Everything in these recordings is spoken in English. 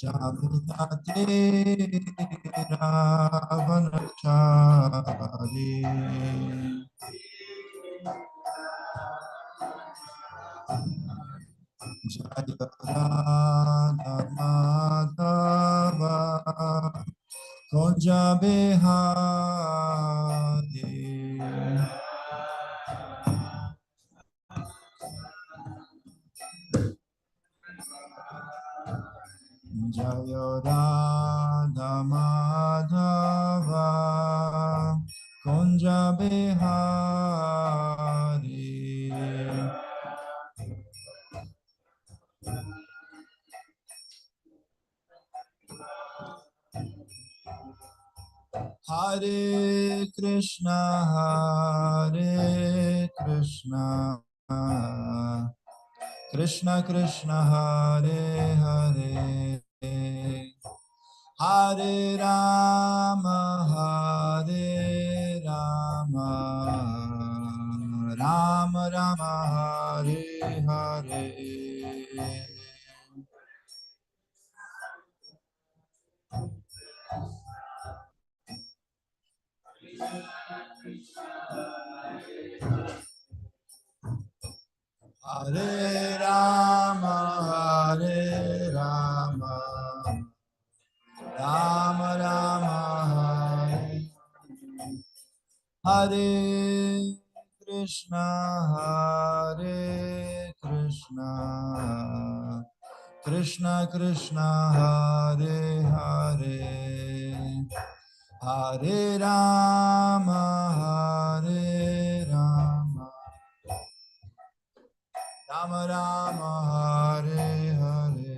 Jaminate Ravanachari Jaya Radha Madhava Kunja Bihari Jaya Radha Madhava Kunja Bihari Hare Krishna Krishna Krishna Hare Hare Hare Rama Hare Rama Rama Rama Hare Hare Hare Rama Hare Rama Rama Rama Hare Hare Krishna Hare Krishna Krishna Krishna Hare Hare Hare Rama Hare Rama Rama Rama Hare Hare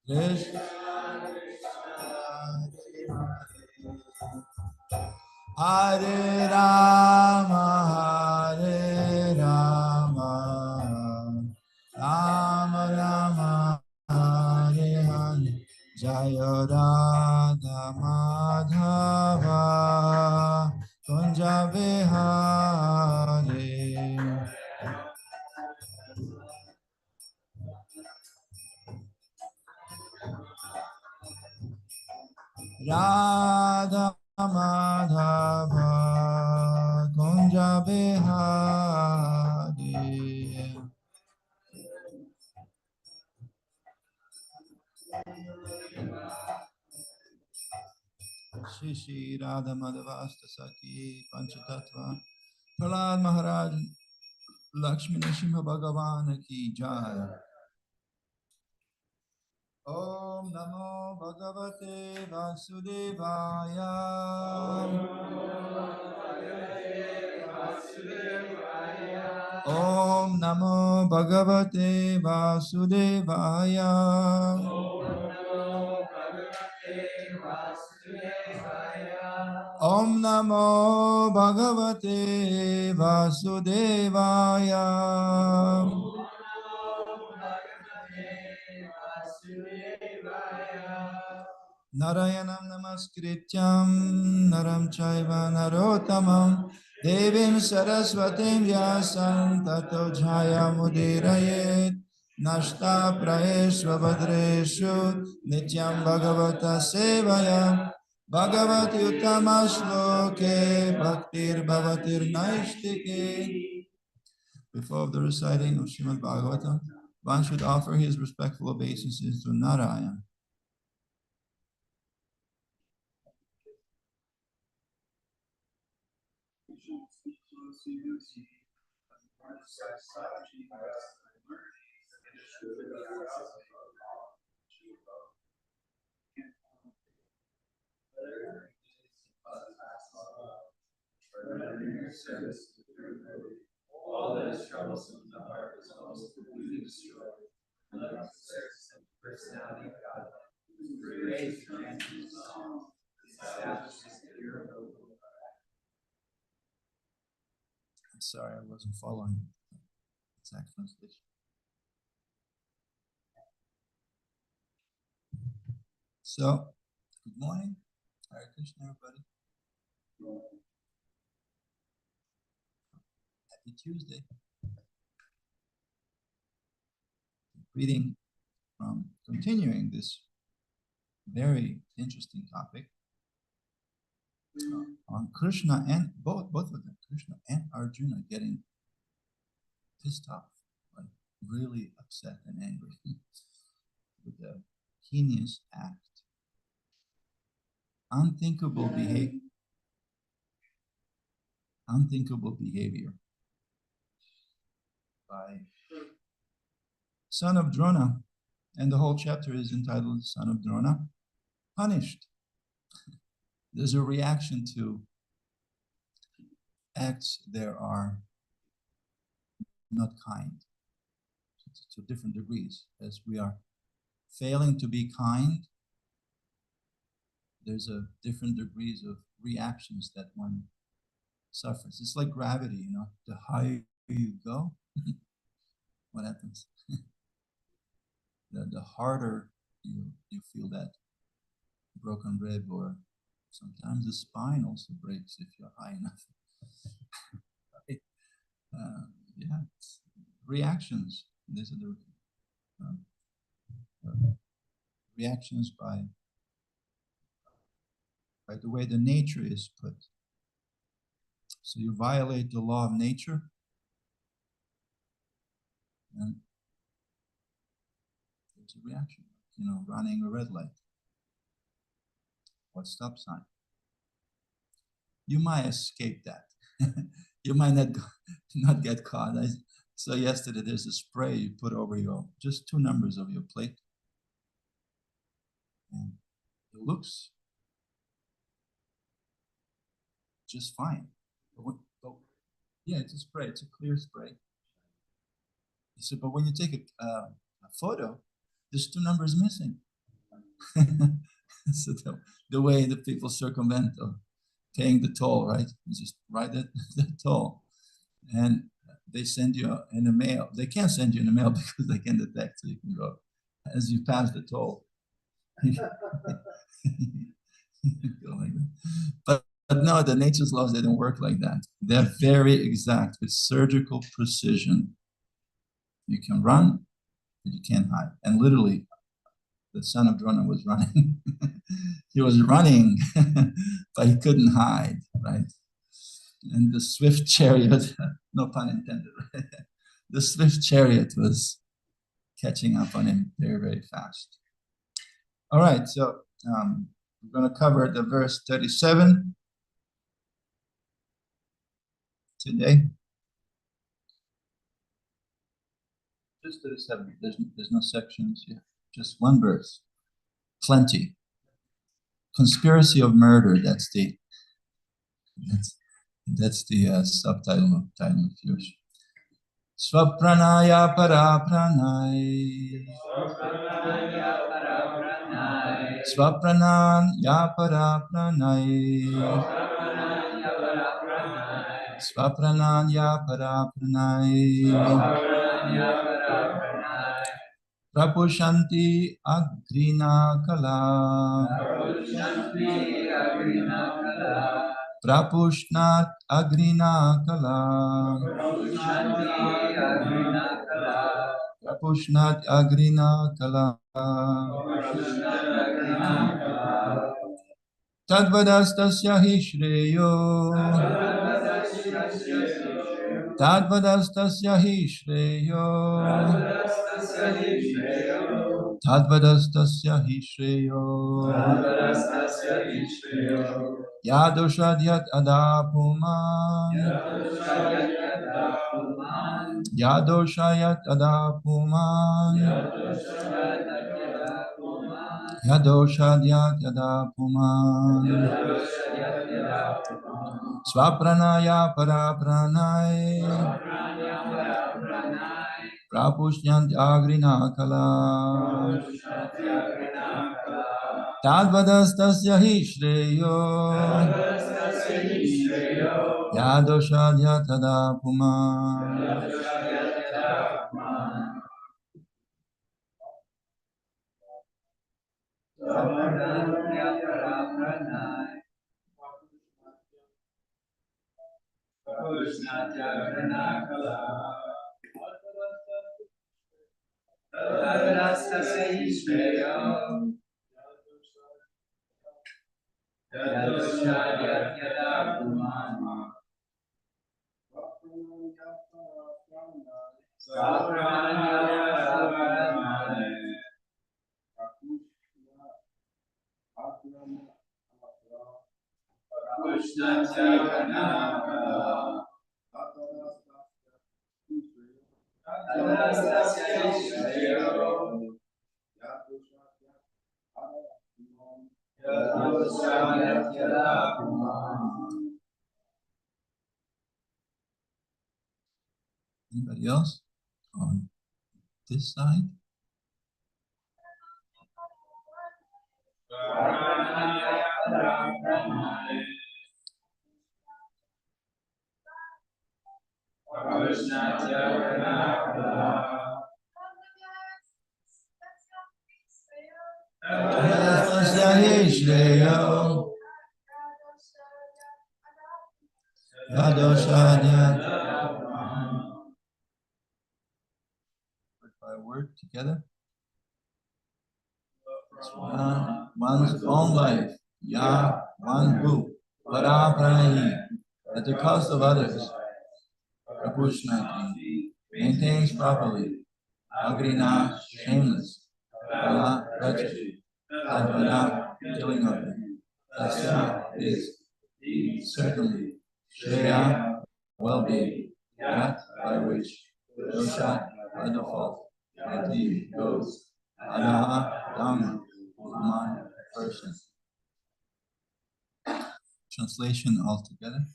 Krishna Hare Rama Hare Rama Rama Rama Hare Hare Jaya Radha Madhava Kunja Bihari Radha Madhava Kunja Bihari Shri Shri Radha Madhavasta Saki Panchatattva Prahlad Maharaj Lakshmi Nrsimha Bhagavan Ki Jai Om Namo Bhagavate Vasudevaya Om Namo Bhagavate Vasudevaya Om Namo Bhagavate Vasudevaya Narayanam Namaskrityam Naram Chaiva Narottamam Devim Saraswatim Vyasam Tato Jaya Mudirayet Nashta Prayeshva Badreshu Nityam Bhagavata Sevaya Bhagavati Uttama Shloke Bhaktir Bhavatir Naishtike. Before the reciting of Srimad Bhagavatam, one should offer his respectful obeisances to Narayan. All that is troublesome in the heart is almost completely destroyed. Love serves the personality of God, who creates the chances of song, establishes the pure hope. I'm sorry, I wasn't following exact translation. So, good morning. Hare Krishna, everybody. Happy Tuesday. Reading from continuing this very interesting topic on Krishna and both of them, Krishna and Arjuna, getting pissed off, like really upset and angry with the heinous act, unthinkable behavior by son of Drona, and the whole chapter is entitled "Son of Drona Punished." There's a reaction to acts that are not kind, to different degrees. As we are failing to be kind, there's a different degrees of reactions that one suffers. It's like gravity, you know. The higher you go, what happens? The harder you feel that broken rib, or sometimes the spine also breaks if you're high enough. Right? Yeah, reactions. These are the reactions by the way the nature is put. So you violate the law of nature, and there's a reaction. You know, running a red light or stop sign. You might escape that. You might not get caught. I saw yesterday there's a spray you put over just 2 numbers of your plate, and it looks just fine. Yeah, it's a spray. It's a clear spray. He said, but when you take a photo, there's 2 numbers missing. So the way that people circumvent paying the toll, right? You just write the toll, and they send you in the mail. They can't send you in the mail because they can detect, so you can go as you pass the toll. Go like that. But no, the nature's laws, they don't work like that. They're very exact with surgical precision. You can run, but you can't hide. And literally, the son of Drona was running. He was running, but he couldn't hide, right? And the swift chariot, no pun intended, right? The swift chariot was catching up on him very, very fast. All right, so we're going to cover the verse 37 today. Just 37. There's no sections here. Just one verse. Plenty. Conspiracy of murder. That's the subtitle of title of yours. Swapranaya parapranay. Swapranaya parapranay. Swapranaya parapranay. Prapushanti agrina kala. Prapushnat agrina kala. Prapushnat agrina kala. Tadvadastasya hi shreyo. Tadvadastasya hi shreyo. Tadvadastasya hi shreyo. Yadoshadhyat adapuman. Yadoshayat adapuman. Yadoshadhyat adapuman. Swapranaya parapranay. Prapushyant agrina kala. Tadvadastasya hi shreyo. Yadoshadhyat adapuman. Anybody else on this side? Word by word together. One's own life. Ya, one who. Varaprahi. At the cost of others. Prabhu maintains properly. Agrina, shameless. Vala, wretched. Advaita, killing of them. Tasya is certainly. Shreya, well-being. That by which dosha, by default. Yati goes. Adaha, down. Man, person. Translation altogether.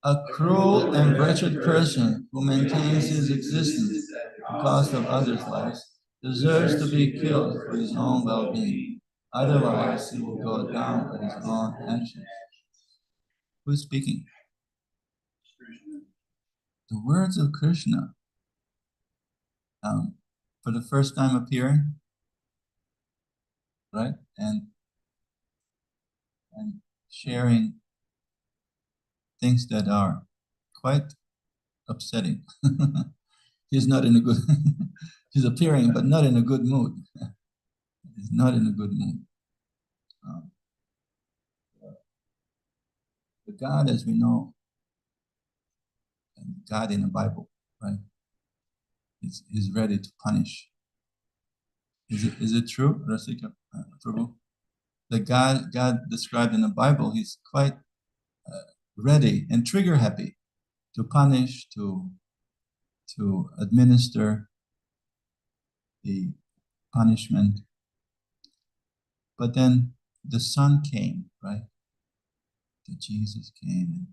A cruel and wretched person who maintains his existence at the cost of others' lives deserves to be killed for his own well-being. Otherwise, he will go down by his own actions. Who is speaking? The words of Krishna, for the first time appearing, right? And sharing things that are quite upsetting. He's not in a good, he's appearing, but not in a good mood. He's not in a good mood. The God, as we know, and God in the Bible, right, is ready to punish. Is it true, Rasika, Prabhu? The God described in the Bible, he's quite ready and trigger happy to punish, to administer the punishment. But then the Son came, right? That Jesus came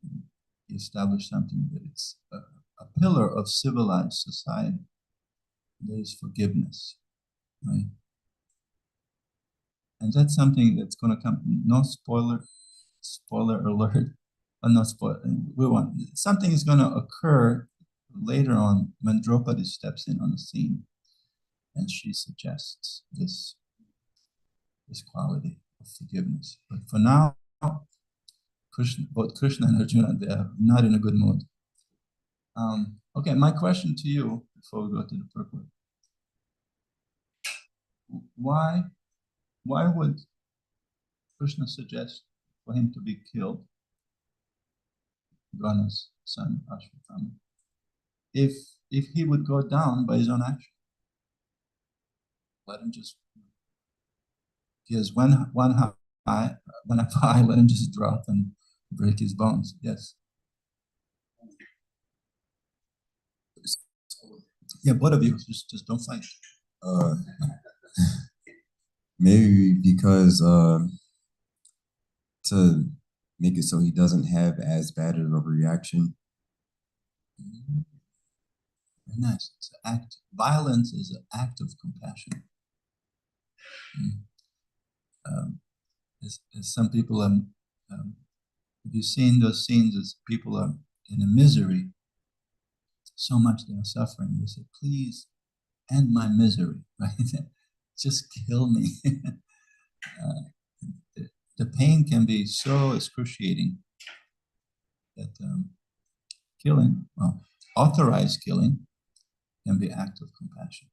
and he established something that it's a pillar of civilized society. There is forgiveness, right? And that's something that's going to come. No spoiler alert. No spoiler. We want something is going to occur later on when Draupadi steps in on the scene, and she suggests this quality of forgiveness. But for now, both Krishna and Arjuna, they are not in a good mood. Okay, my question to you before we go to the purport: why would Krishna suggest for him to be killed, Gana's son Ashwatthama, if he would go down by his own action? Let him just. He has one eye, let him just drop and break his bones. Yes. Yeah, both of you, just don't fight. Maybe because to make it so he doesn't have as bad of a reaction. Very nice. It's an act. Violence is an act of compassion. As some people have you seen those scenes as people are in a misery, so much they are suffering. They say, please end my misery, right? Just kill me. The pain can be so excruciating that killing, well, authorized killing can be act of compassion.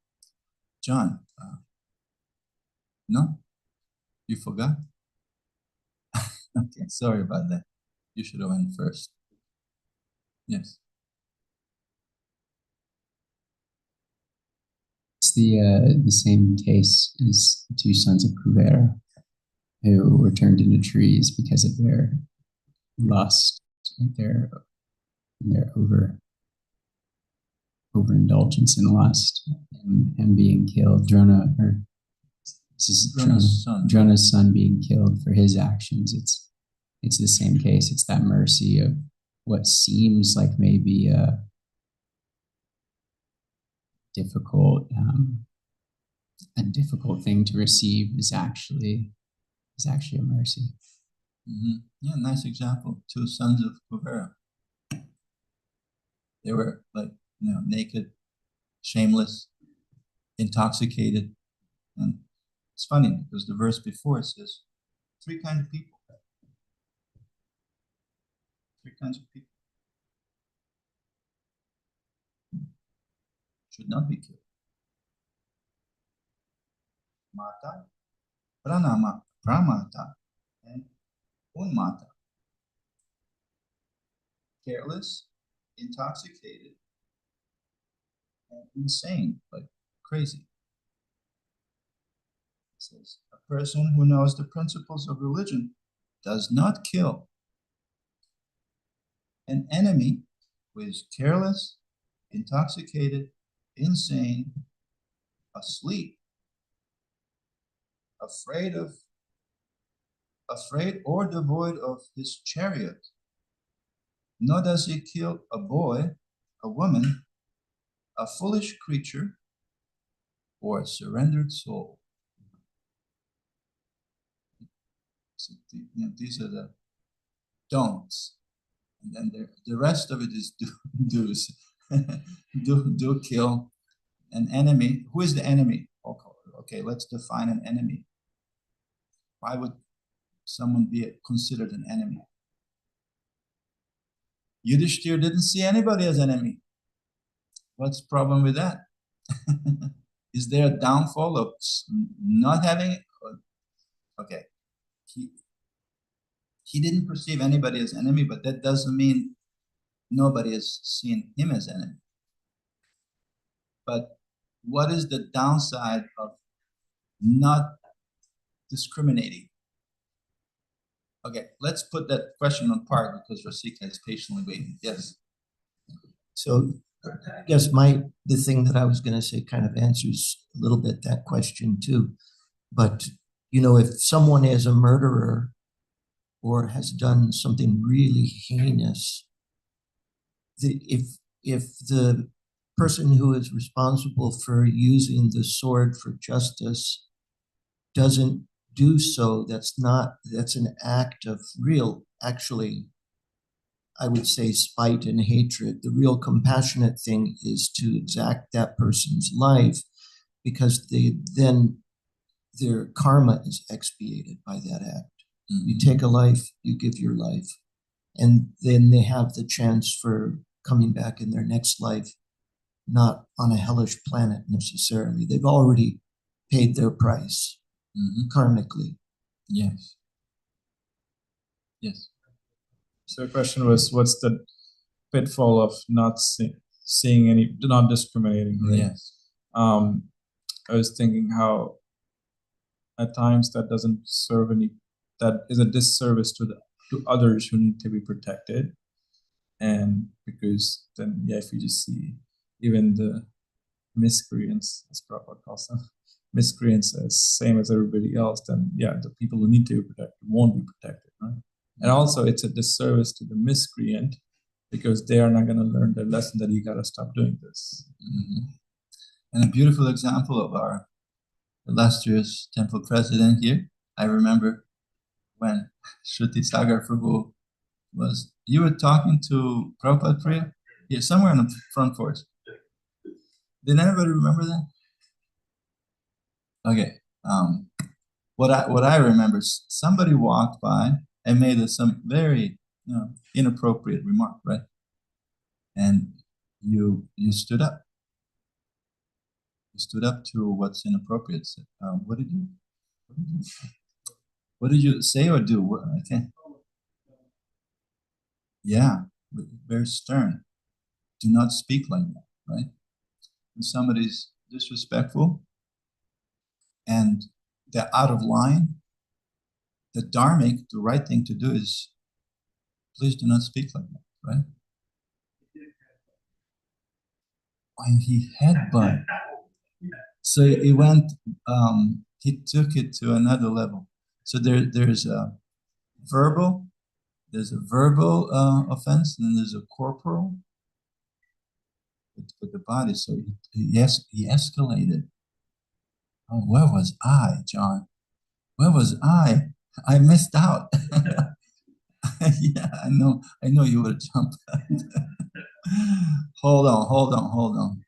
John, no? You forgot? Okay, sorry about that. You should have went first. Yes. It's the same case as the two sons of Kuvera who were turned into trees because of their lust, their overindulgence in lust, and being killed. Drona, or this is Drona's son being killed for his actions. It's the same case. It's that mercy of what seems like maybe a difficult thing to receive is actually a mercy. Mm-hmm. Yeah, nice example. Two sons of Kuvera. They were like, naked, shameless, intoxicated. And it's funny because the verse before it says three kinds of people. Three kinds of people should not be killed. Mata, pramata, and unmata. Careless, intoxicated, and insane, like crazy. It says, a person who knows the principles of religion does not kill. An enemy who is careless, intoxicated, insane, asleep, afraid or devoid of his chariot, nor does he kill a boy, a woman, a foolish creature, or a surrendered soul. So these are the don'ts. And then the rest of it is do's. do kill an enemy. Who is the enemy? Okay, let's define an enemy. Why would someone be considered an enemy? Yudhishthir didn't see anybody as enemy. What's the problem with that? Is there a downfall of not having it? Okay. He didn't perceive anybody as enemy, but that doesn't mean nobody has seen him as enemy. But what is the downside of not discriminating? Okay, let's put that question on part because Rasika is patiently waiting. Yes. So I guess the thing that I was going to say kind of answers a little bit that question too. But, if someone is a murderer or has done something really heinous, if the person who is responsible for using the sword for justice doesn't do so, that's an act of actually, I would say, spite and hatred. The real compassionate thing is to exact that person's life because their karma is expiated by that act. Mm-hmm. You take a life, you give your life, and then they have the chance for coming back in their next life, not on a hellish planet necessarily. They've already paid their price, karmically. Yes. Yes. So the question was, what's the pitfall of not not discriminating? Right? Yes. I was thinking how at times that doesn't serve that is a disservice to others who need to be protected. And because then, if you just see even the miscreants, as Prabhupada calls them, miscreants as same as everybody else, then the people who need to be protected won't be protected, right? And also it's a disservice to the miscreant because they are not going to learn the lesson that you got to stop doing this. Mm-hmm. And a beautiful example of our illustrious temple president here, I remember when Shruti Sagar Prabhu you were talking to Prabhupada Priya? Yeah, somewhere on the front porch. Did anybody remember that? Okay. What I remember, somebody walked by and made some very inappropriate remark, right? And you stood up. You stood up to what's inappropriate. What did you? What did you say or do? I can't. Yeah, very stern. Do not speak like that, right? When somebody's disrespectful and they're out of line, the dharmic, the right thing to do is, please do not speak like that, right? And he headbutt. So he went, he took it to another level. So there's a verbal offense, and then there's a corporal with the body. So he escalated. Oh, where was I, John? Where was I? I missed out. Yeah, I know you would have jumped. Hold on.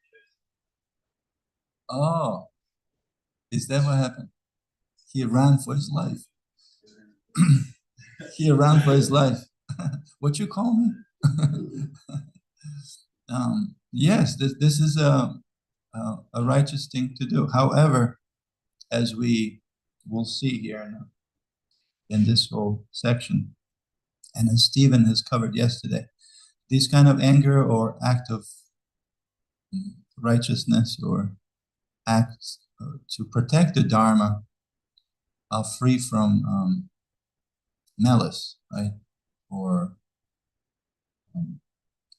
Oh, is that what happened? He ran for his life. He ran for his life. What you call me? Yes, this is a righteous thing to do. However, as we will see here in this whole section, and as Stephen has covered yesterday, this kind of anger or act of righteousness or acts to protect the Dharma are free from malice, right? Or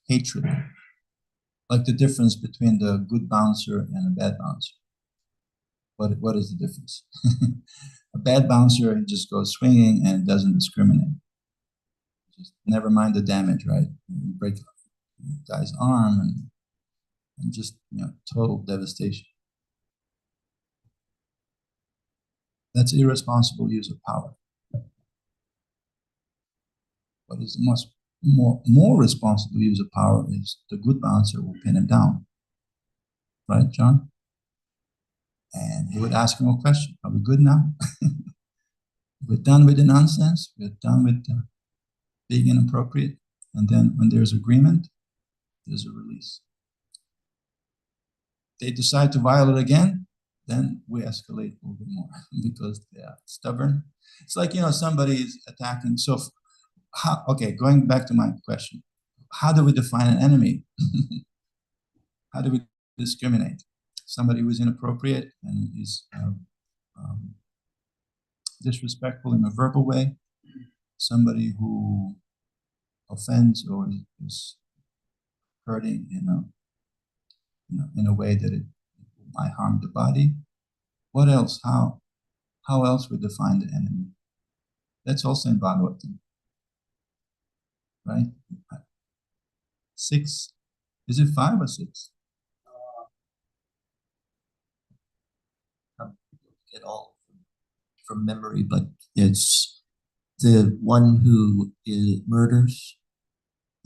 hatred. Like the difference between the good bouncer and a bad bouncer. What is the difference? A bad bouncer, he just goes swinging and doesn't discriminate. Just never mind the damage, right? You break the guy's arm and just, total devastation. That's irresponsible use of power. What is the more responsible use of power is the good bouncer will pin him down. Right, John? And he would ask him a question. Are we good now? We're done with the nonsense. We're done with being inappropriate. And then when there's agreement, there's a release. They decide to violate again, then we escalate a little bit more because they are stubborn. It's like, somebody is attacking. So, going back to my question, how do we define an enemy? How do we discriminate? Somebody who is inappropriate and is disrespectful in a verbal way, somebody who offends or is hurting in a way that it might harm the body. What else? How else we define the enemy? That's also in Bhagavatam, right? 6. Is it 5 or 6? Get all from memory, but it's the one who murders,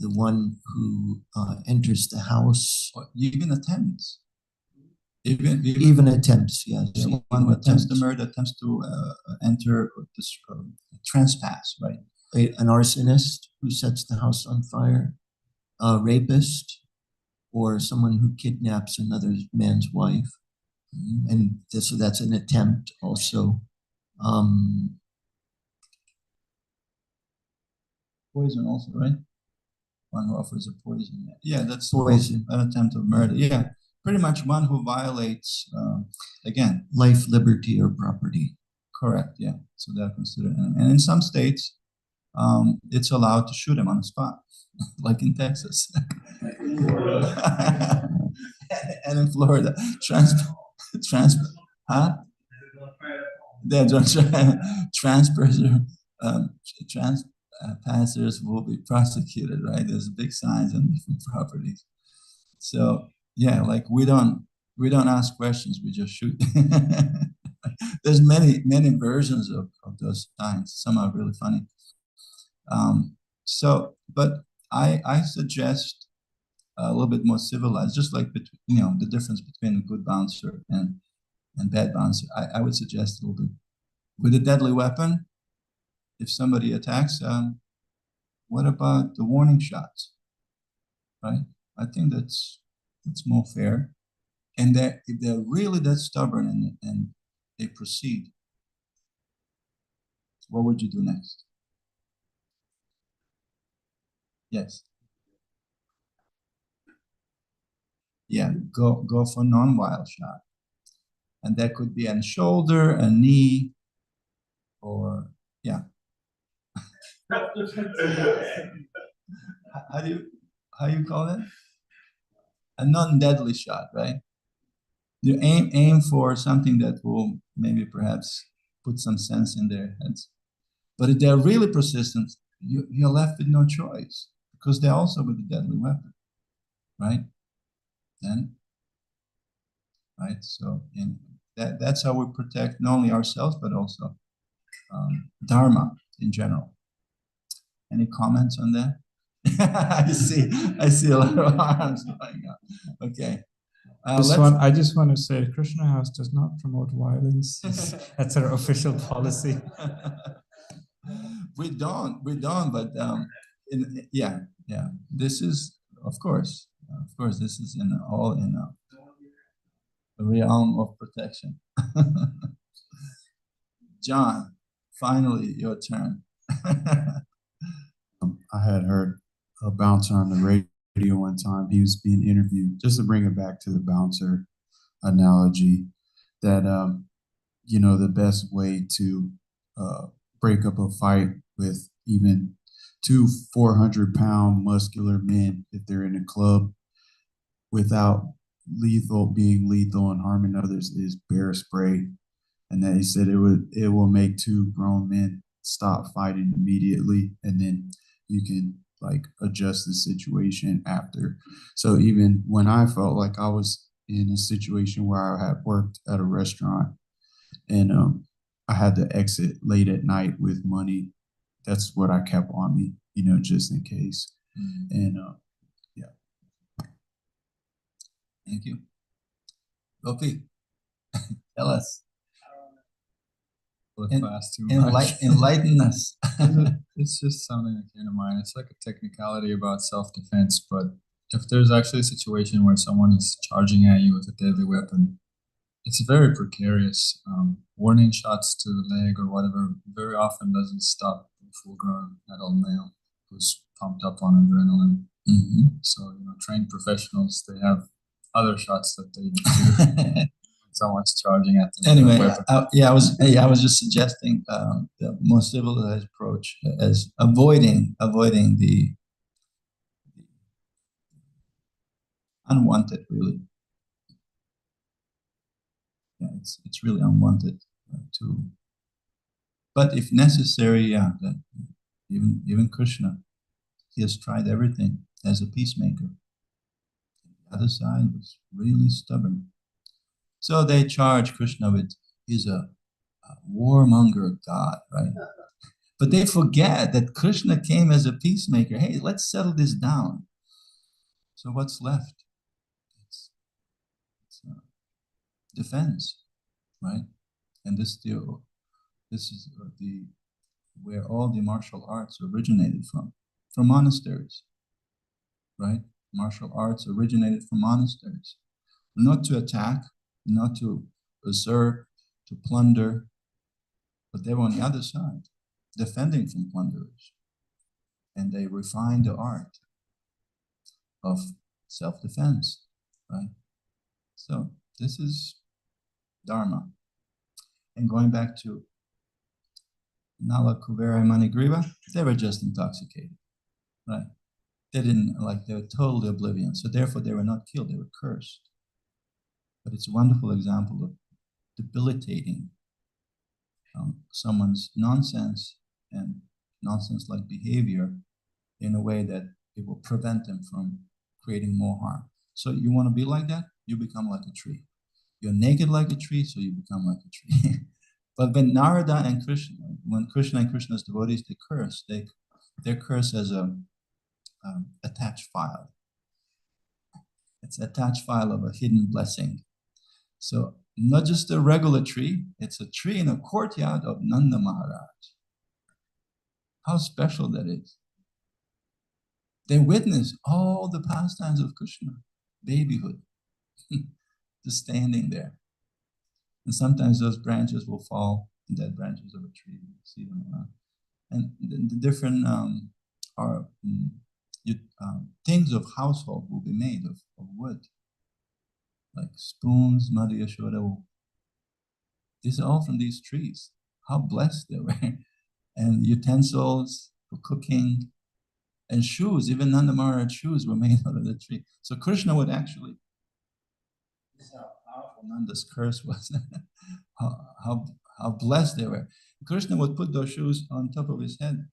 the one who enters the house, Or even attempts. Even attempts, yes. Yeah, one who attempts to murder, attempts to enter or trespass, right? An arsonist who sets the house on fire, a rapist, or someone who kidnaps another man's wife. And so that's an attempt also. Poison also, right? One who offers a poison. Yeah, that's Poison. An attempt of murder. Yeah, pretty much one who violates, again, Life, liberty, or property. Correct, yeah. So they're considered. And in some states, it's allowed to shoot him on the spot, like in Texas. And in Florida, passers will be prosecuted, right? There's big signs on different properties. So yeah, like we don't ask questions, we just shoot. There's many versions of those signs. Some are really funny. But I suggest a little bit more civilized, just like the difference between a good bouncer and bad bouncer. I would suggest a little bit with a deadly weapon. If somebody attacks, what about the warning shots? Right? I think that's more fair. And that if they're really that stubborn and they proceed, what would you do next? Yes. Yeah, go for non-wild shot. And that could be a shoulder, a knee, or yeah. How do you call it? A non-deadly shot, right? You aim for something that will maybe perhaps put some sense in their heads. But if they're really persistent, you're left with no choice because they're also with a deadly weapon, right? Then, right? So that's how we protect not only ourselves but also Dharma in general. Any comments on that? I see a lot of arms going up. Okay. I just want to say Krishna House does not promote violence. That's our official policy. we don't, but yeah. This is, of course, this is in the realm of protection. John, finally, your turn. I had heard a bouncer on the radio one time. He was being interviewed, just to bring it back to the bouncer analogy, that the best way to break up a fight with even 2 400-pound muscular men, if they're in a club, without being lethal and harming others, is bear spray. And then he said it will make 2 grown men stop fighting immediately, and then you can like adjust the situation after. So even when I felt like I was in a situation where I had worked at a restaurant and I had to exit late at night with money, that's what I kept on me, just in case. And yeah. Thank you. Gopi, tell us. Class too much. Enlighten us. It's just something that came to mind. It's like a technicality about self-defense, but if there's actually a situation where someone is charging at you with a deadly weapon, it's very precarious. Warning shots to the leg or whatever very often doesn't stop a full-grown adult male who's pumped up on adrenaline. Mm-hmm. So, trained professionals, they have other shots that they do. Someone's charging at them. Anyway, I was just suggesting the more civilized approach as avoiding the unwanted, really. Yeah, it's really unwanted to. But if necessary, that even Krishna, he has tried everything as a peacemaker. The other side was really stubborn. So they charge Krishna with he's a warmonger god, right? But they forget that Krishna came as a peacemaker. Hey, let's settle this down. So what's left? It's defense, right? And this is where all the martial arts originated from monasteries, right? Martial arts originated from monasteries, not to attack, not to usurp, to plunder, but they were on the other side, defending from plunderers. And they refined the art of self-defense, right? So this is Dharma. And going back to Nala, Kuvera, and Manigriva, they were just intoxicated, right? They were totally oblivious. So therefore they were not killed, they were cursed. But it's a wonderful example of debilitating someone's nonsense and nonsense-like behavior in a way that it will prevent them from creating more harm. So you want to be like that? You become like a tree. You're naked like a tree, so you become like a tree. But when Narada and Krishna, when Krishna and Krishna's devotees, they curse, they're cursed as a attached file. It's an attached file of a hidden blessing. So not just a regular tree, it's a tree in a courtyard of Nanda Maharaj. How special that is. They witness all the pastimes of Krishna, babyhood, just standing there. And sometimes those branches will fall, dead branches of a tree. You see them around. And the different things of household will be made of wood, like spoons, Mother Yashoda. These are all from these trees. How blessed they were. And utensils for cooking, and shoes, even Nanda Maharaj shoes were made out of the tree. So Krishna would actually, this is how powerful Nanda's curse was, how blessed they were. Krishna would put those shoes on top of his head.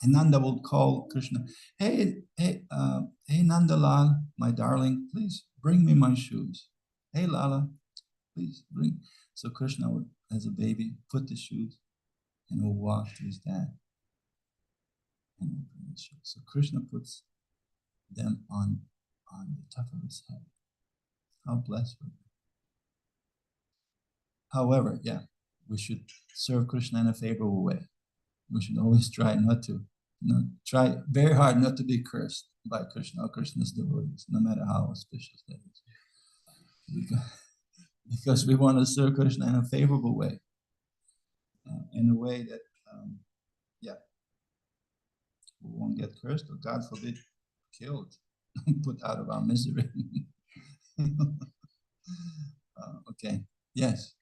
And Nanda would call Krishna, hey, Nanda Lal, my darling, please bring me my shoes. Hey, Lala, please bring. So Krishna would, as a baby, put the shoes and would walk to his dad. So Krishna puts them on the top of his head. How blessed were they? However, yeah, we should serve Krishna in a favorable way. We should always try not to, try very hard not to be cursed by Krishna or Krishna's devotees, no matter how auspicious that is. Because we want to serve Krishna in a favorable way, in a way that, we won't get cursed or, God forbid, killed, put out of our misery. Okay, yes.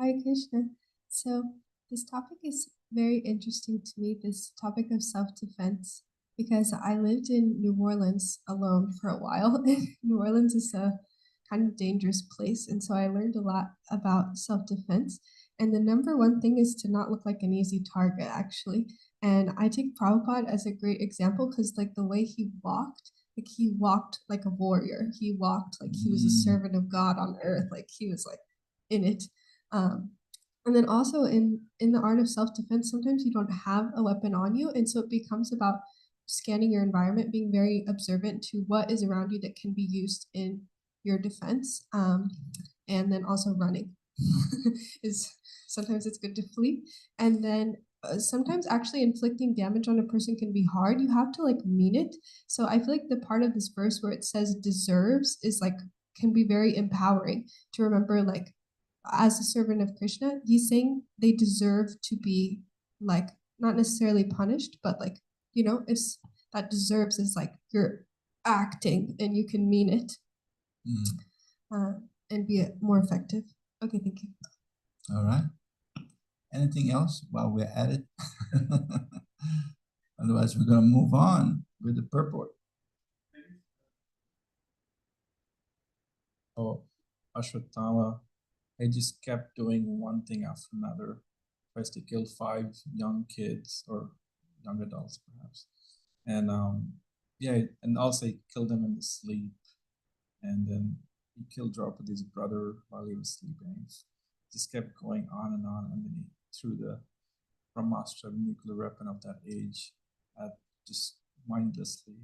Hi Krishna. So this topic is very interesting to me, this topic of self-defense, because I lived in New Orleans alone for a while. New Orleans is a kind of dangerous place, and so I learned a lot about self-defense. And the number one thing is to not look like an easy target, actually. And I take Prabhupada as a great example because like the way he walked like a warrior. He walked like he was a servant of God on earth, like he was like in it. And then also in the art of self-defense, sometimes you don't have a weapon on you, and so it becomes about scanning your environment, being very observant to what is around you that can be used in your defense, and then also running. Is sometimes it's good to flee, and then sometimes actually inflicting damage on a person can be hard. You have to like mean it. So I feel like the part of this verse where it says deserves is like can be very empowering to remember, like as a servant of Krishna, he's saying they deserve to be like not necessarily punished, but like, it's that deserves is like you're acting and you can mean it, and be more effective. Okay, thank you. All right. Anything else while we're at it? Otherwise, we're going to move on with the purport. Oh, Ashwatthama, he just kept doing one thing after another. Tries to kill 5 young kids or young adults, perhaps. And and also he killed them in his sleep. And then he killed Draupadi's brother while he was sleeping. Just kept going on, and then he threw the Brahmastra nuclear weapon of that age at just mindlessly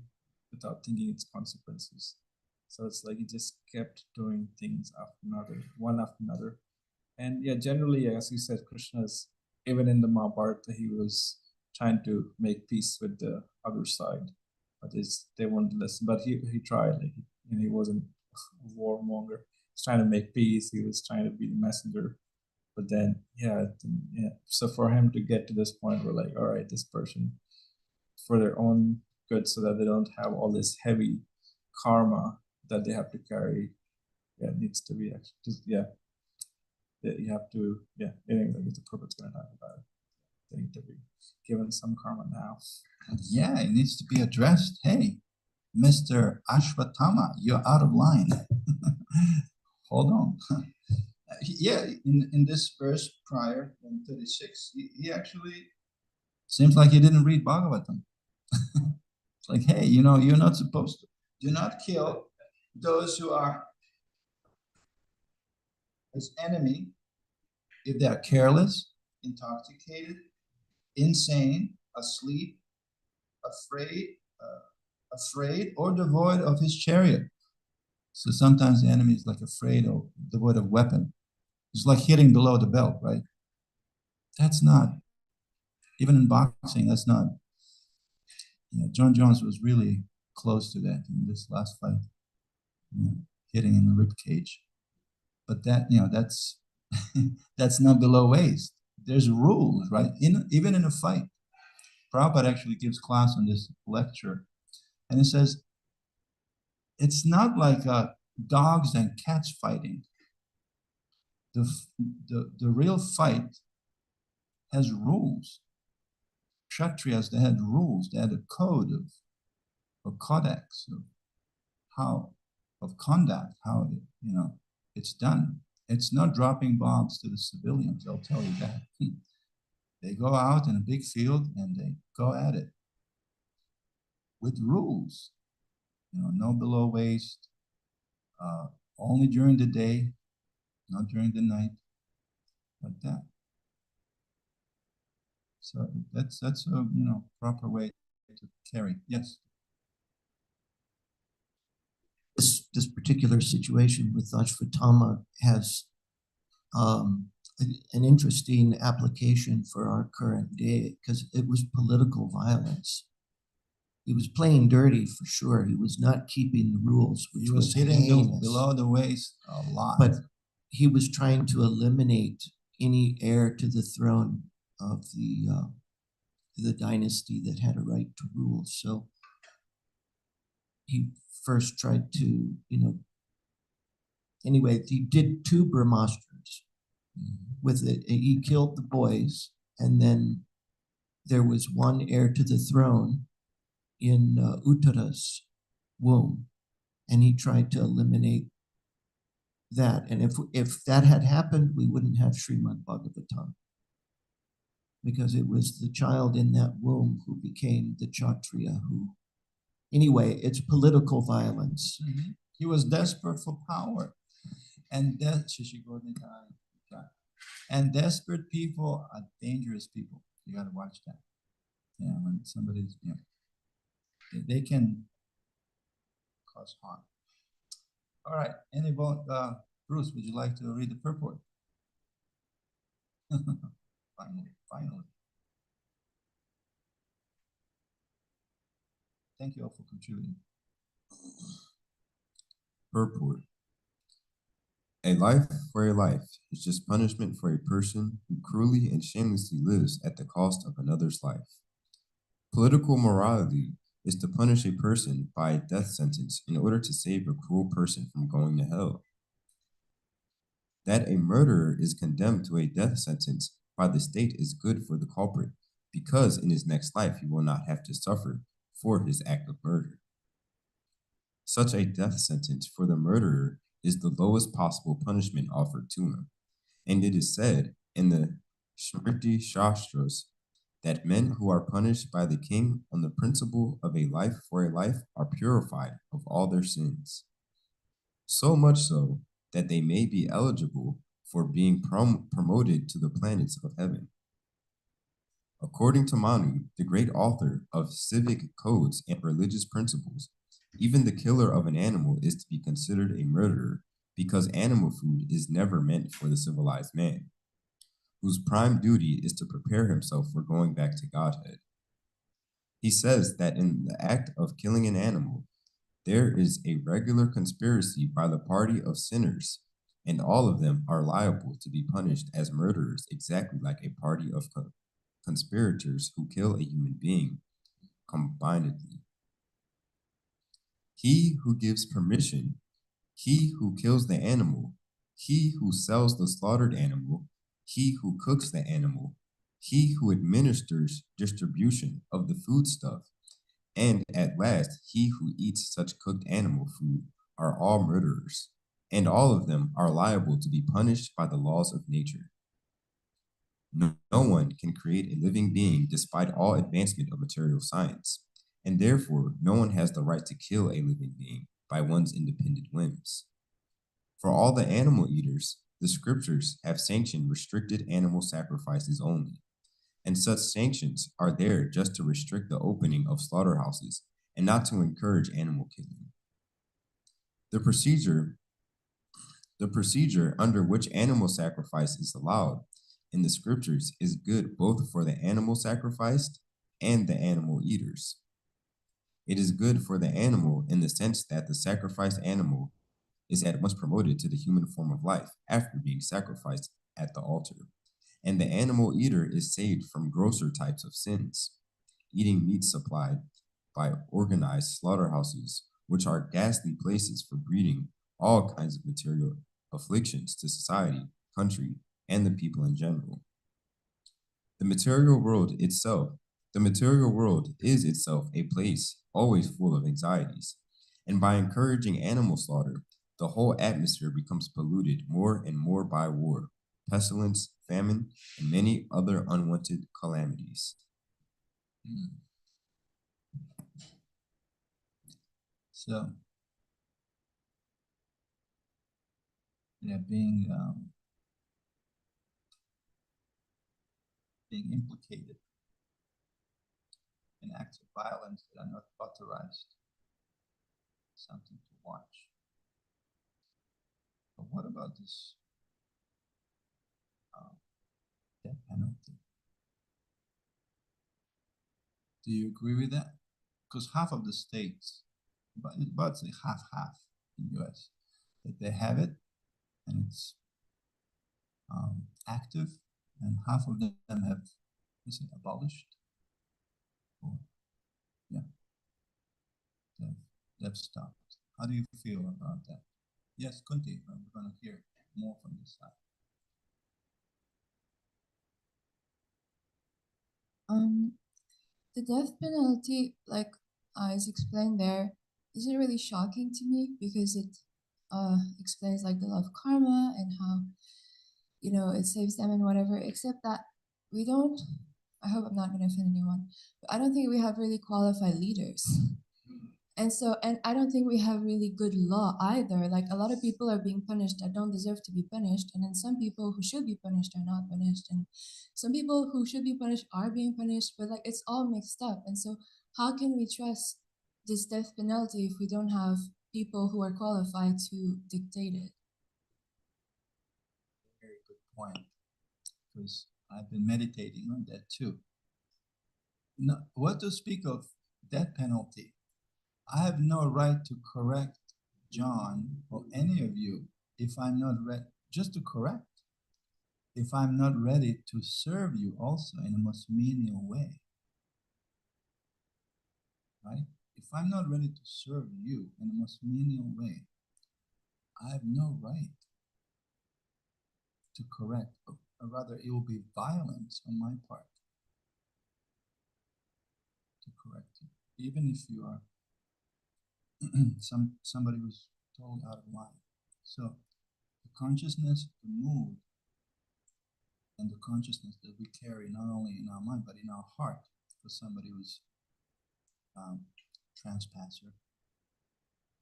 without thinking its consequences. So it's like he just kept doing things after another, one after another. And yeah, generally, as you said, Krishna's, even in the Mahabharata, he was trying to make peace with the other side, but they won't listen. But he tried, like, he wasn't a warmonger. He's trying to make peace. He was trying to be the messenger. But then, so for him to get to this point, we're like, all right, this person, for their own good, so that they don't have all this heavy karma that they have to carry. Yeah, it needs to be actually just you have to anyway, the Prabhupada's going to talk about it. They need to be given some karma now. Yeah, it needs to be addressed. Hey, Mr. Ashwatthama, you're out of line. Hold on. In this verse prior, in 36, he actually seems like he didn't read Bhagavatam. It's like, hey, you're not supposed to. Do not kill those who are his enemy if they are careless, intoxicated, insane, asleep, afraid, or devoid of his chariot. So sometimes the enemy is like afraid or devoid of weapon. It's like hitting below the belt, right? That's not, even in boxing, that's not, John Jones was really close to that in this last fight, hitting in the rib cage. But that, that's that's not below waist. There's rules, right? Even in a fight. Prabhupada actually gives class on this lecture, and it says, it's not like dogs and cats fighting. The real fight has rules. Kshatriyas, they had rules. They had a code or codex of conduct, how it's done. It's not dropping bombs to the civilians. They'll tell you that. They go out in a big field and they go at it with rules. No below waist, only during the day, not during the night, like that. So that's a proper way to carry. Yes. This particular situation with Ashvatthama has an interesting application for our current day, because it was political violence. He was playing dirty for sure. He was not keeping the rules, which He was hitting below the waist a lot. But he was trying to eliminate any heir to the throne of the dynasty that had a right to rule. So he first tried to, anyway, he did 2 Brahmastras with it. He killed the boys, and then there was one heir to the throne in Uttara's womb, and he tried to eliminate that. And if that had happened, we wouldn't have Srimad Bhagavatam, because it was the child in that womb who became the Kshatriya who, anyway, it's political violence. Mm-hmm. He was desperate for power, and desperate people are dangerous people. You got to watch that. When somebody's, they can cause harm. All right, Bruce, would you like to read the purport? Finally. Thank you all for contributing. Purport. A life for a life is just punishment for a person who cruelly and shamelessly lives at the cost of another's life. Political morality is to punish a person by a death sentence in order to save a cruel person from going to hell. That a murderer is condemned to a death sentence by the state is good for the culprit, because in his next life he will not have to suffer for his act of murder. Such a death sentence for the murderer is the lowest possible punishment offered to him, and it is said in the Smriti Shastras that men who are punished by the king on the principle of a life for a life are purified of all their sins. So much so that they may be eligible for being promoted to the planets of heaven. According to Manu, the great author of civic codes and religious principles, even the killer of an animal is to be considered a murderer, because animal food is never meant for the civilized man, whose prime duty is to prepare himself for going back to Godhead. He says that in the act of killing an animal, there is a regular conspiracy by the party of sinners, and all of them are liable to be punished as murderers, exactly like a party of conspirators who kill a human being combinedly. He who gives permission, he who kills the animal, he who sells the slaughtered animal, he who cooks the animal, he who administers distribution of the foodstuff, and at last he who eats such cooked animal food are all murderers, and all of them are liable to be punished by the laws of nature. No one can create a living being despite all advancement of material science, and therefore no one has the right to kill a living being by one's independent whims. For all the animal eaters, the scriptures have sanctioned restricted animal sacrifices only, and such sanctions are there just to restrict the opening of slaughterhouses and not to encourage animal killing. The procedure under which animal sacrifice is allowed in the scriptures is good both for the animal sacrificed and the animal eaters. It is good for the animal in the sense that the sacrificed animal is at once promoted to the human form of life after being sacrificed at the altar, and the animal eater is saved from grosser types of sins, eating meat supplied by organized slaughterhouses, which are ghastly places for breeding all kinds of material afflictions to society, country, and the people in general. The material world itself, the material world is itself a place always full of anxieties, and by encouraging animal slaughter, the whole atmosphere becomes polluted more and more by war, pestilence, famine, and many other unwanted calamities. So, yeah, being implicated in acts of violence that are not authorized, something to watch. But what about this death penalty? Do you agree with that? Because half of the states, but about say half in the US, that they have it and it's active, and half of them have, is it abolished? Or, yeah, they've stopped. How do you feel about that? Yes, Kunti, we're going to hear more from this side. The death penalty, like is explained there, isn't really shocking to me because it explains like the law of karma and how it saves them and whatever. Except that we don't. I hope I'm not going to offend anyone, but I don't think we have really qualified leaders. And I don't think we have really good law either. Like a lot of people are being punished that don't deserve to be punished, and then some people who should be punished are not punished, and some people who should be punished are being punished, but like it's all mixed up. And so how can we trust this death penalty if we don't have people who are qualified to dictate it? Very good point, because I've been meditating on that too. No, what to speak of death penalty? I have no right to correct John or any of you if I'm not ready, just to correct, if I'm not ready to serve you also in a most menial way. Right? If I'm not ready to serve you in a most menial way, I have no right to correct, or rather it will be violence on my part to correct you, even if you are somebody was told out of line. So the consciousness, the mood, and the consciousness that we carry not only in our mind but in our heart for somebody who's trespasser,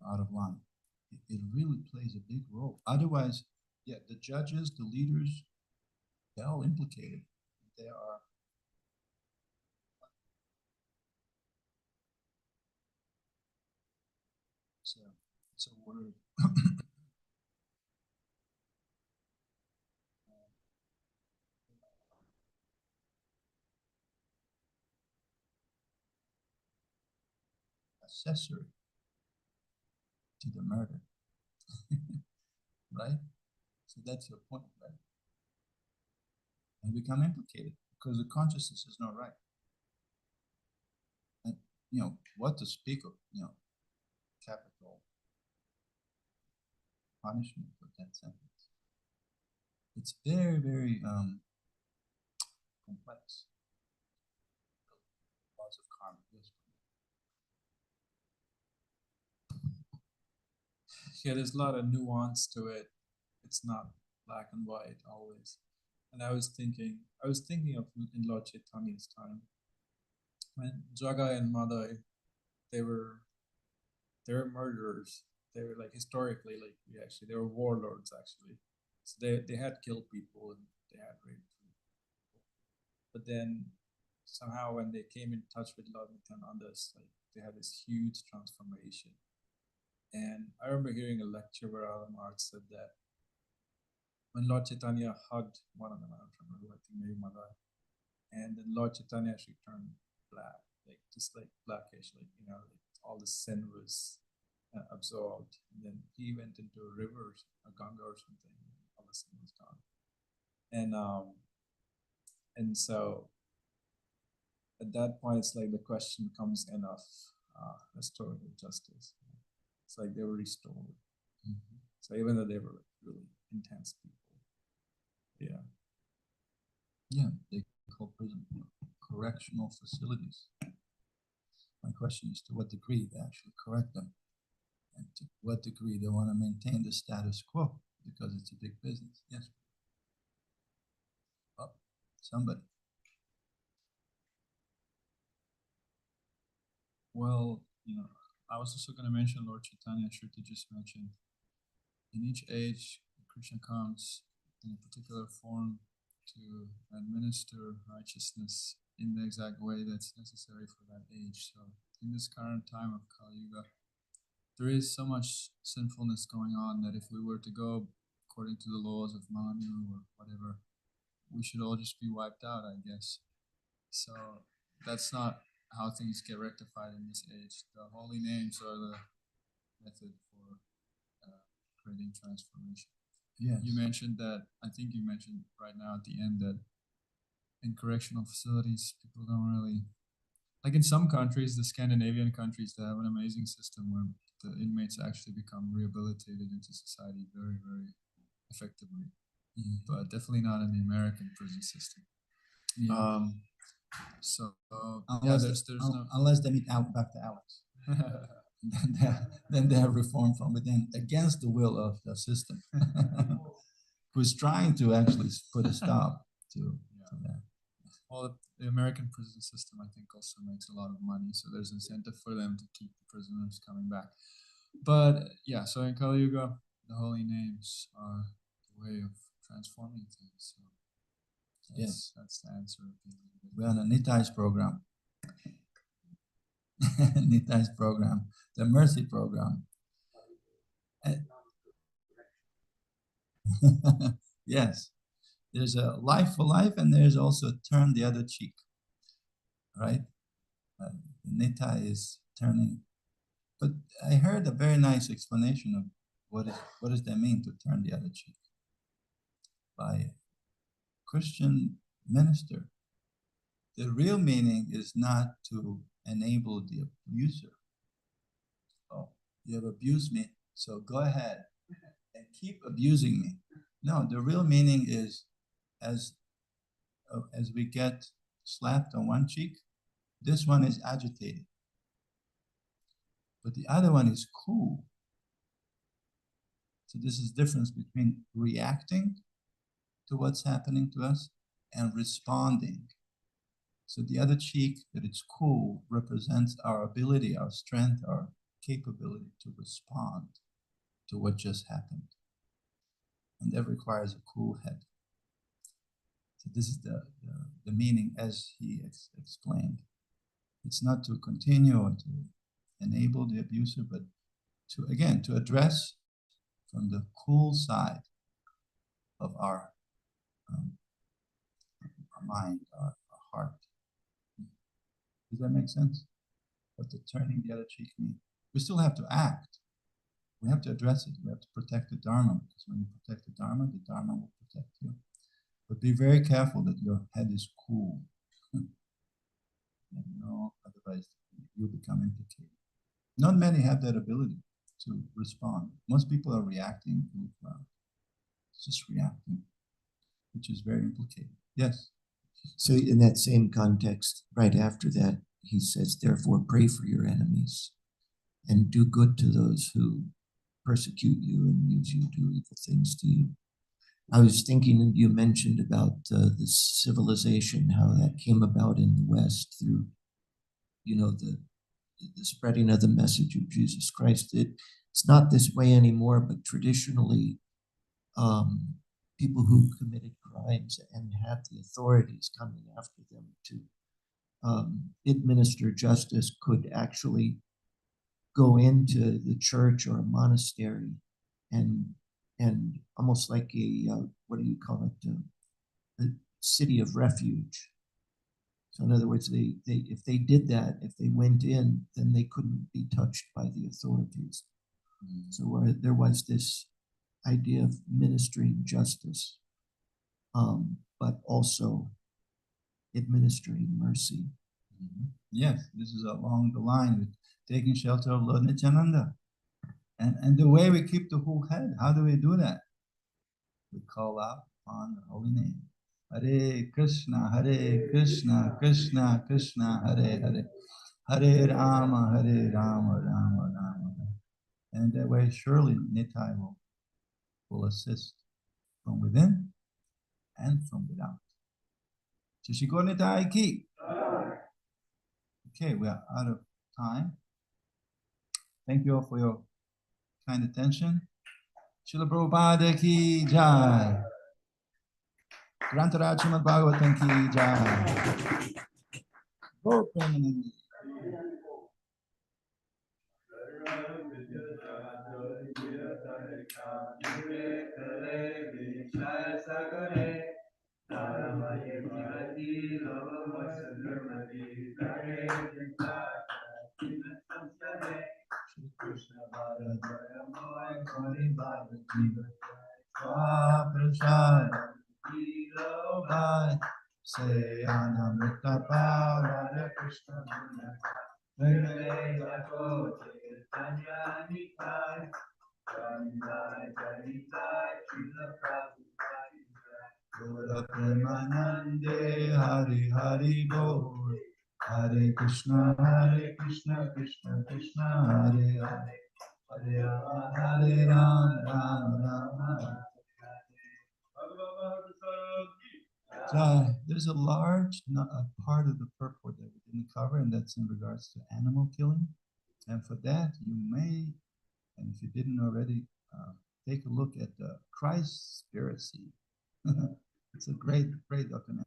out of line, it really plays a big role. Otherwise, yeah, the judges, the leaders, they're all implicated. They are. So it's a word. Accessory to the murder, right? So that's your point, right? And become implicated because the consciousness is not right. And what to speak of, capital punishment for that sentence. It's very, very complex. Laws of karma. Yes. Yeah, there's a lot of nuance to it. It's not black and white always. And I was thinking of in Lord Chaitanya's time when Jaga and Madai, they were murderers. They were like historically, like they were warlords actually. So they had killed people and they had raped people. But then somehow when they came in touch with Lord Nityananda's, like they had this huge transformation. And I remember hearing a lecture where Alan Mark said that when Lord Chaitanya hugged one of them, I don't remember who, I think maybe Mother, and then Lord Chaitanya actually turned black, like just like blackish, like like all the sin was absorbed. And then he went into a river, a Ganga or something, and all the sin was gone. And so at that point, it's like the question comes in of restorative justice. It's like they were restored. Mm-hmm. So even though they were really intense people, yeah, they call prison correctional facilities. My question is to what degree they actually correct them, and to what degree they want to maintain the status quo because it's a big business. Yes. Oh, somebody. Well, I was also going to mention Lord Chaitanya. Shruti just mentioned in each age, Krishna comes in a particular form to administer righteousness in the exact way that's necessary for that age. So in this current time of Kali Yuga, there is so much sinfulness going on that if we were to go according to the laws of Manu or whatever, we should all just be wiped out, I guess. So that's not how things get rectified in this age. The holy names are the method for creating transformation. Yes. You mentioned that, I think you mentioned right now at the end that in correctional facilities, people don't really, like in some countries, the Scandinavian countries, they have an amazing system where the inmates actually become rehabilitated into society very, very effectively. Mm-hmm. But definitely not in the American prison system. Yeah. So unless they meet Dr. Alex, then they are reformed from within against the will of the system, who's trying to actually put a stop to that. Well, the American prison system, I think, also makes a lot of money, so there's incentive for them to keep the prisoners coming back. But yeah, so in Kali Yuga, the holy names are the way of transforming things. So that's the answer. We're on a Nitai's program. Nitai's program, the mercy program. Yes, there's a life for life, and there's also turn the other cheek, right? Nitai is turning, but I heard a very nice explanation of what does that mean to turn the other cheek by a Christian minister. The real meaning is not to enable the abuser. Oh, you have abused me, so go ahead and keep abusing me. No, the real meaning is as we get slapped on one cheek, this one is agitated, but the other one is cool. So this is the difference between reacting to what's happening to us and responding. So the other cheek, that it's cool, represents our ability, our strength, our capability to respond to what just happened. And that requires a cool head. So this is the meaning as he explained. It's not to continue or to enable the abuser, but to address from the cool side of our mind, our heart. Does that make sense? What the turning the other cheek means? We still have to act. We have to address it. We have to protect the Dharma, because when you protect the Dharma will protect you. But be very careful that your head is cool. Otherwise you'll become implicated. Not many have that ability to respond. Most people are reacting to just reacting, which is very implicated. Yes. So in that same context, right after that, he says, therefore pray for your enemies and do good to those who persecute you and use you to do evil things to you. I was thinking, you mentioned about the civilization, how that came about in the West through, the spreading of the message of Jesus Christ. It's not this way anymore, but traditionally, people who committed crimes and had the authorities coming after them to administer justice could actually go into the church or a monastery and almost like a what do you call it? The city of refuge. So in other words, they if they did that, if they went in, then they couldn't be touched by the authorities. So where there was this idea of ministering justice, but also administering mercy. Yes, this is along the line with taking shelter of Lord Nityananda. And the way we keep the whole head, how do we do that? We call out on the holy name. Hare Krishna, Krishna Krishna, Hare Hare. Hare Rama, Rama Rama. And that way surely Nitai will assist from within and from without. Shishiko Nitai ki. Okay, we are out of time. Thank you all for your kind attention. Srila Prabhupada ki jai. Grantaraj Srimad Bhagavatam ki jai. Gaur Premanandi. Say Anamrita Radha Krishna Vengale Jako Chaitanya Nitai Jai Jai Srila Prabhupada Gora Premanande Hari Hari Bol Hare Krishna Krishna Krishna Hare Hare Hare Rama Hare Rama there's a large part of the purport that we didn't cover, and that's in regards to animal killing. And for that, you may, and if you didn't already, take a look at the Christ Spiracy. It's a great documentary.